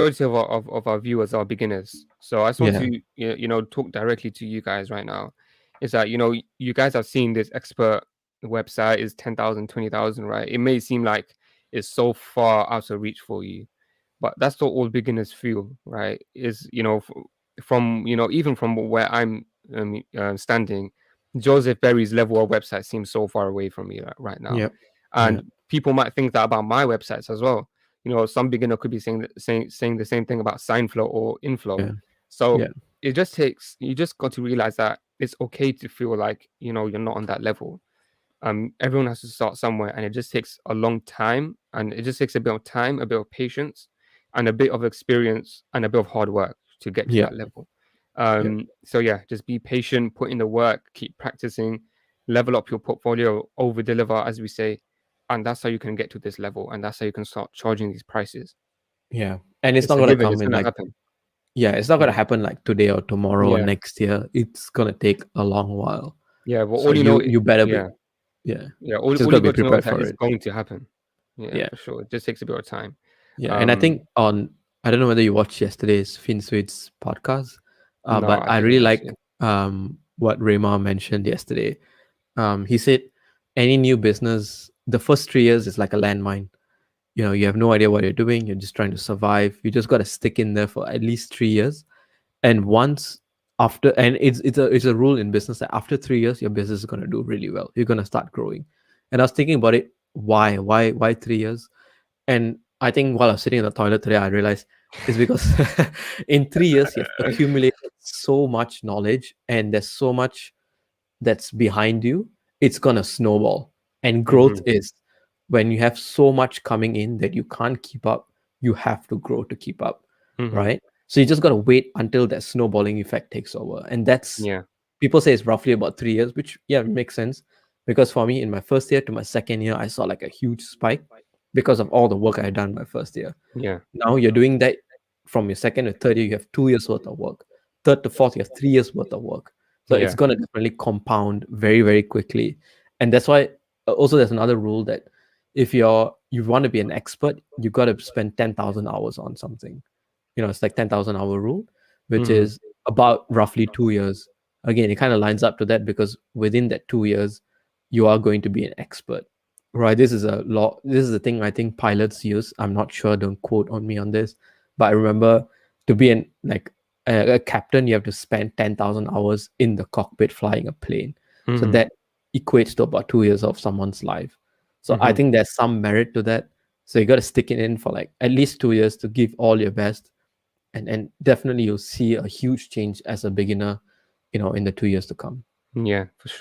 majority of our viewers are beginners. So I just want Yeah. to talk directly to you guys right now. Is that you guys have seen this expert website is 10,000, 20,000, right? It may seem like it's so far out of reach for you, but that's what all beginners feel, right? Is from even from where I'm standing, Joseph Berry's level of website seems so far away from me right now, Yep. Yeah. and people might think that about my websites as well. Some beginner could be saying the same thing about SignFlow or Inflow. Yeah. So Yeah. you just got to realize that it's okay to feel like you're not on that level. Everyone has to start somewhere, and it just takes a long time, and it just takes a bit of time, a bit of patience, and a bit of experience, and a bit of hard work to get to Yeah. that level. Yeah. So yeah, just be patient, put in the work, keep practicing, level up your portfolio, over deliver, as we say, and that's how you can get to this level, and that's how you can start charging these prices. Yeah. And it's It's not a gonna given. come It's in gonna like, happen. yeah, it's not Yeah. gonna happen like today or tomorrow or Yeah. next year. It's gonna take a long while. Yeah. But So all you know, you better be, yeah, yeah. yeah. All, Just all you gotta be got to know is prepared that for it's it. going to happen. Yeah, Yeah. for sure. It just takes a bit of time. Yeah. And I Um, think I don't know whether you watched yesterday's FinSuite's podcast, no, but I I didn't really like actually. what Rema mentioned yesterday. He said any new business, the first 3 years is like a landmine. You have no idea what you're doing. You're just trying to survive. You just got to stick in there for at least 3 years. And once after, and it's a rule in business that after 3 years, your business is going to do really well. You're going to start growing. And I was thinking about it. Why 3 years? And I think while I was sitting in the toilet today, I realized it's because in 3 years, you have accumulated so much knowledge and there's so much that's behind you. It's going to snowball. And growth Hmm. is when you have so much coming in that you can't keep up, you have to grow to keep up, Hmm. right? So you just got to wait until that snowballing effect takes over. And that's, Yeah. people say it's roughly about 3 years, which, yeah, makes sense. Because for me, in my first year to my second year, I saw like a huge spike because of all the work I had done my first year. Yeah. Now you're doing that from your second to third year, you have 2 years worth of work. Third to fourth, you have 3 years worth of work. So it's Yeah. going to definitely compound very, very quickly. And that's why also there's another rule that if you want to be an expert, you got to spend 10,000 hours on something. It's like 10,000 hour rule, which Hmm. is about roughly 2 years. Again, it kind of lines up to that because within that 2 years, you are going to be an expert, right? This is a law. This is the thing I think pilots use. I'm not sure. Don't quote on me on this, but I remember to be a captain, you have to spend 10,000 hours in the cockpit flying a plane. So Hmm. that equates to about 2 years of someone's life. So I Hmm. think there's some merit to that. So you got to stick it in for like at least 2 years to give all your best, and definitely you'll see a huge change as a beginner, in the 2 years to come. Yeah, for sure.